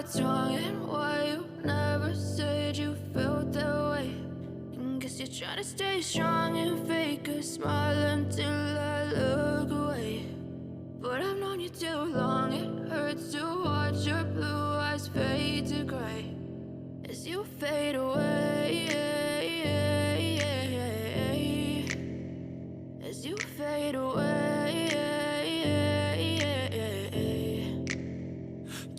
what's wrong and why you never said you felt that way. Guess you're trying to stay strong and fake a smile until I look away. But I've known you too long, it hurts to watch your blue eyes fade to gray as you fade away, as you fade away.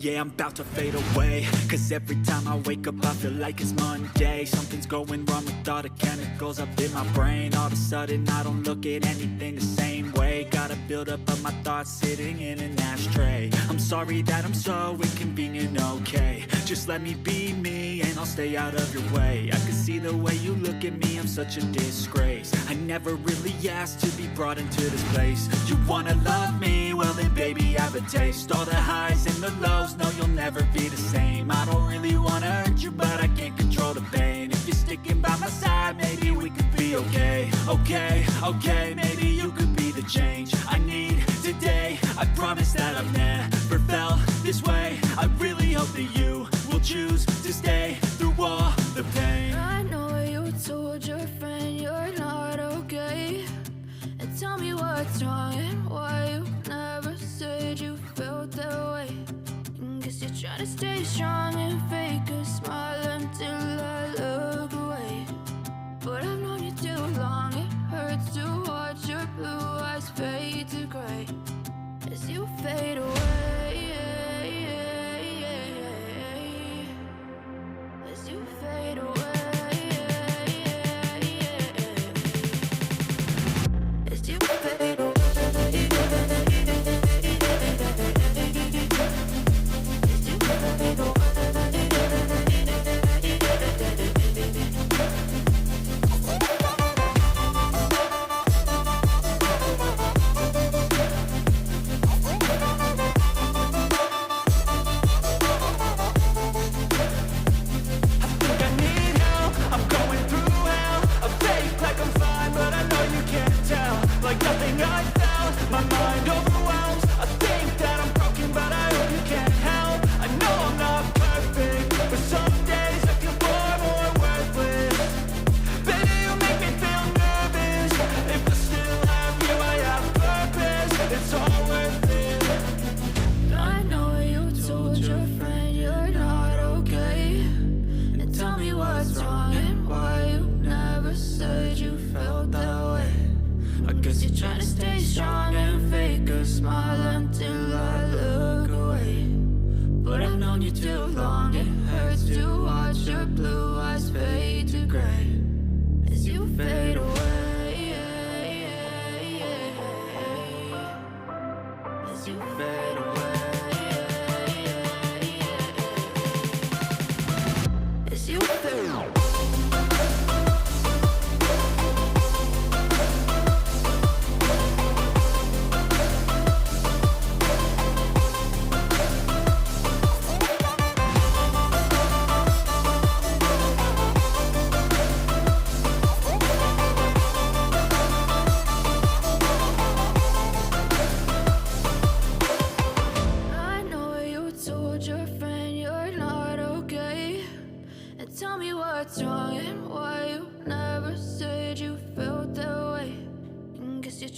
Yeah, I'm about to fade away, cause every time I wake up I feel like it's Monday. Something's going wrong with all the chemicals up in my brain. All of a sudden I don't look at anything the same way. Got a buildup of my thoughts sitting in an ashtray. I'm sorry that I'm so inconvenient, okay. Just let me be me and I'll stay out of your way. I can see the way you look at me, I'm such a disgrace. I never really asked to be brought into this place. You wanna love me? Well then baby I have a taste. All the highs and the lows, no you'll never be the same. I don't really wanna hurt you but I can't control the pain. If you're sticking by my side maybe we could be okay. Okay, maybe you could be the change I need today. I promise that I've never felt this way. I really hope that you will choose to stay through all the pain. I know you told your friend you're not okay, and tell me what's wrong and why you never said you felt that way. Guess you're trying to stay strong and fake a smile until I look away. But I've known you too long, it hurts to watch your blue eyes fade to gray as you fade away, as you fade away, as you fade away.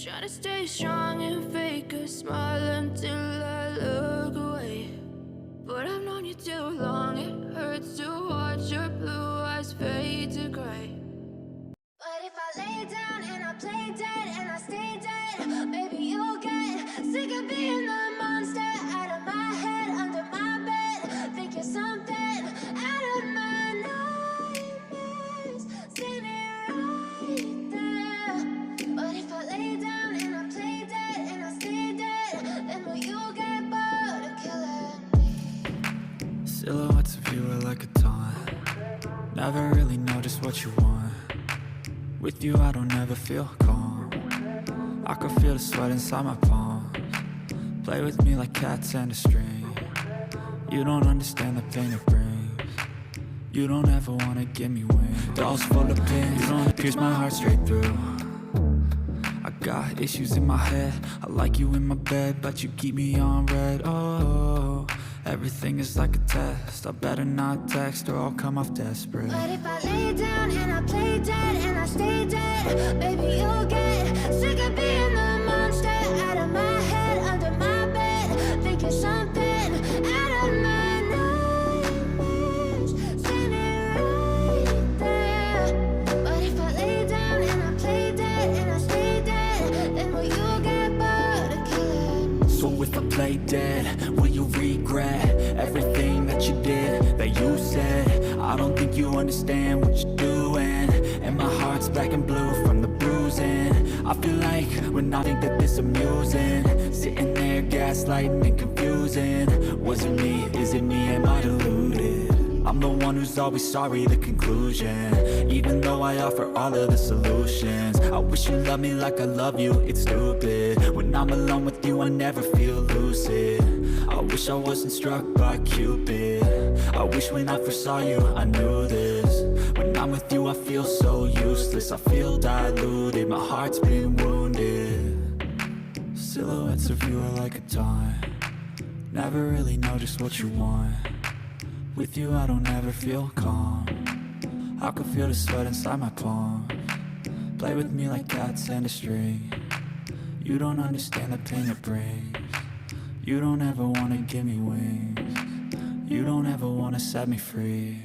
Trying to stay strong and fake a smile until I look away. But I've known you too long, it hurts to watch your blue eyes fade to gray. But if I lay down and I play dead and I stay dead, maybe you'll get sick of being the monster out of my head, under my bed. Think you're something out of my nightmares. See me right there. But if I lay down and I play dead and I stay dead, then will you get bored of killing me? Silhouettes of you are like a taunt. Never really know just what you want. With you I don't ever feel calm. I can feel the sweat inside my palms. Play with me like cats and a string. You don't understand the pain it brings. You don't ever wanna give me wings. Dolls full of pins, you don't pierce my heart straight through. I got issues in my head. I like you in my bed, but you keep me on red. Oh, Everything is like a test. I better not text or I'll come off desperate. But if I lay down and I play dead and I stay dead, baby, you'll get sick of being the monster out of my head, under my bed. Think you're something out of my nightmares, standing right there. But if I lay down and I play dead and I stay dead, then will you get bored of killing? So if I play dead, will you regret everything that you did, that you said? I don't think you understand what you're doing, and my heart's black and blue from the bruising. I feel like when I think that this amusing, sitting there gaslighting and confusing. Was it me? Is it me? Am I deluded? I'm the one who's always sorry, the conclusion. Even though I offer all of the solutions, I wish you loved me like I love you, it's stupid. When I'm alone with you, I never feel lucid. I wish I wasn't struck by Cupid. I wish when I first saw you, I knew this. When I'm with you, I feel so useless. I feel diluted, my heart's been wounded. Silhouettes of you are like a taunt. Never really know just what you want. With you I don't ever feel calm. I can feel the sweat inside my palms. Play with me like cats and a string. You don't understand the pain it brings. You don't ever wanna give me wings. You don't ever wanna set me free.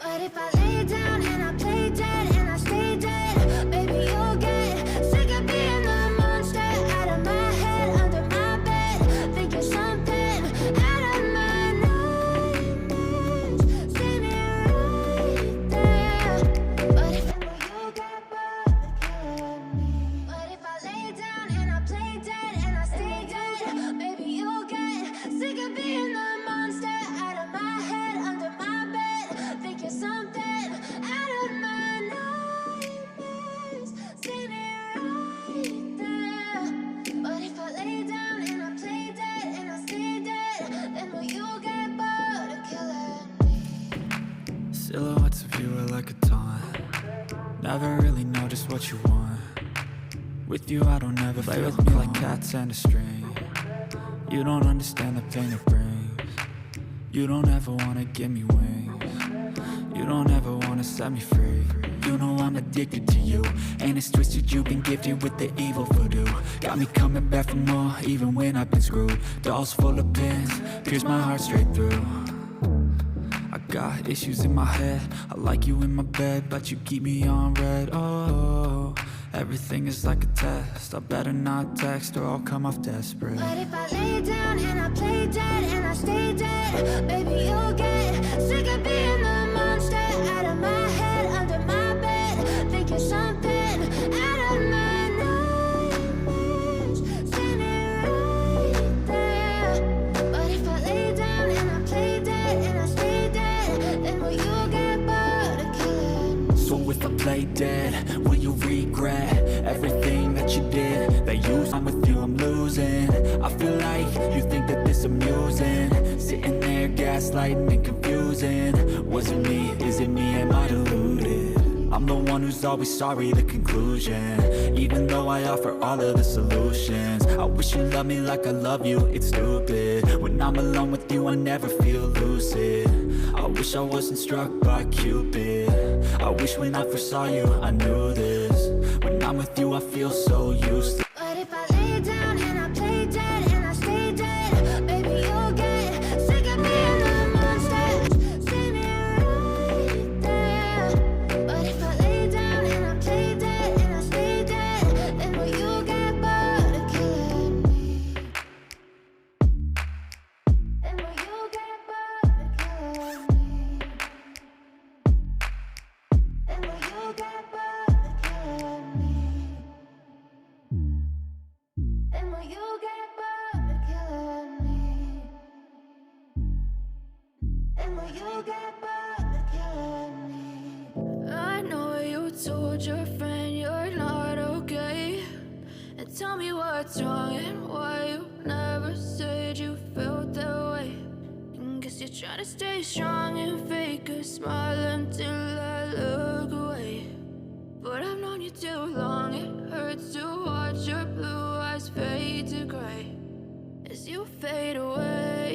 But if I lay down and I play dead and I stay dead, baby, you'll get sick of being the monster out of my head, under my bed. Think you're something out of my nightmares, standing right there. But if you'll get bored of killing me. But if I lay down and I play dead and I stay dead, baby, you'll get sick of being the monster out of my head, under my bed. Think you're something out of my nightmares, standing right there. But if I lay down and I play dead and I stay dead, then will you get bored of killing me? Silhouettes of you are like a taunt. Never really know just what you want. With you I don't ever play with me like cats and a string. You don't understand the pain it brings. You don't ever wanna give me wings. You don't ever wanna set me free. You know I'm addicted to you, and it's twisted, you've been gifted with the evil voodoo. Got me coming back for more, even when I've been screwed. Dolls full of pins, pierce my heart straight through. I got issues in my head, I like you in my bed, but you keep me on red. Oh, everything is like a test. I better not text or I'll come off desperate. But if I lay down and I play dead and I stay dead, baby, you'll get sick of being the monster out of my head, under my bed. Think you're something out of my nightmares, standing right there. But if I lay down and I play dead and I stay dead, then will you get bored of killing me? So if I play dead, will you regret everything that you did, that you I'm with you, I'm losing. I feel like you think that this amusing, sitting there gaslighting and confusing. Was it me? Is it me? Am I deluded? I'm the one who's always sorry, the conclusion. Even though I offer all of the solutions, I wish you loved me like I love you, it's stupid. When I'm alone with you, I never feel lucid. I wish I wasn't struck by Cupid. I wish when I first saw you, I knew this. When I'm with you, I feel so useless. But if I lay down and I play dead and I stay dead, baby, you'll get sick of being the monster, standing right there. But if I lay down and I play dead and I stay dead, then will you get bored of killing me? Then will you get bored of killing me? Then will you get bored of killing me? Then will you get bored of killing me? Then will you get bored of killing me? I know you told your friend you're not okay, and tell me what's wrong and why you never said you felt that way. And guess you're trying to stay strong and fake a smile until I look away. But I've known you too long, it hurts to watch your blue eyes fade to gray as you fade away.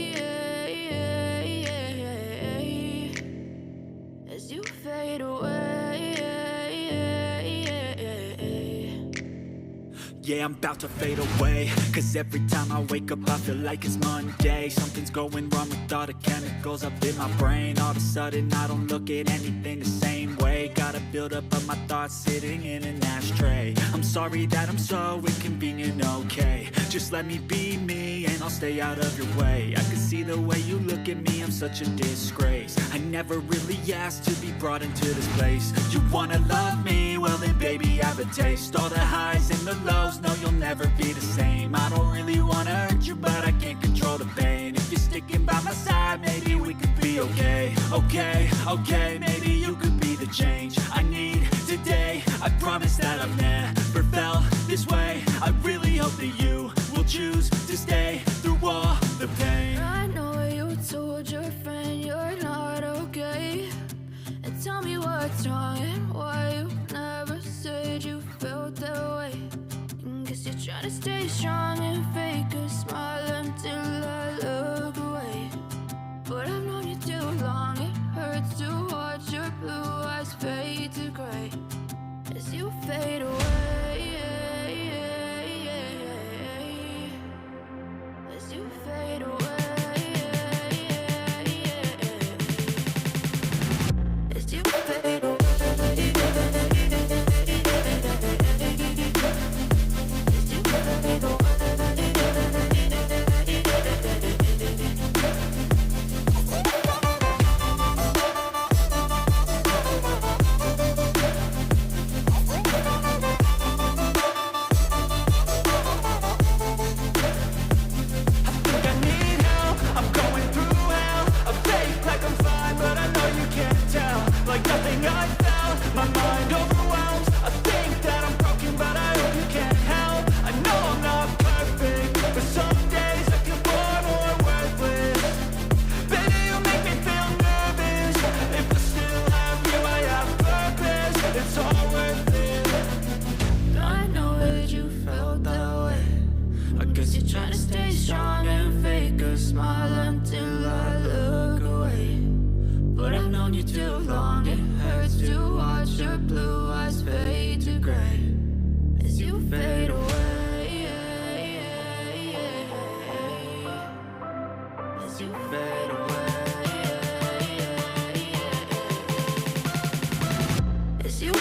yeah, I'm about to fade away. Cause every time I wake up I feel like it's Monday. Something's going wrong with all the chemicals up in my brain. All of a sudden I don't look at anything the same way. Gotta build up of my thoughts sitting in an ashtray. I'm sorry that I'm so inconvenient, okay. Just let me be me and I'll stay out of your way. I can see the way you look at me, I'm such a disgrace. I never really asked to be brought into this place. You wanna love me? Well then baby, have a taste. All the highs and the lows, no you'll never be the same. I don't really wanna hurt you, but I can't control the pain. If you're sticking by my side, maybe we could be okay. Okay, maybe you could be the change I need today. I promise that I've never felt this way. I really hope that you will choose to stay through all the pain. I know you told your friend you're not okay, and tell me what's wrong and why you never said you felt that way. Guess you're trying to stay strong and fake a smile until I look away. But I've known you too long, it hurts to watch your blue eyes fade to gray as you fade away. As you fade away. As you fade away. You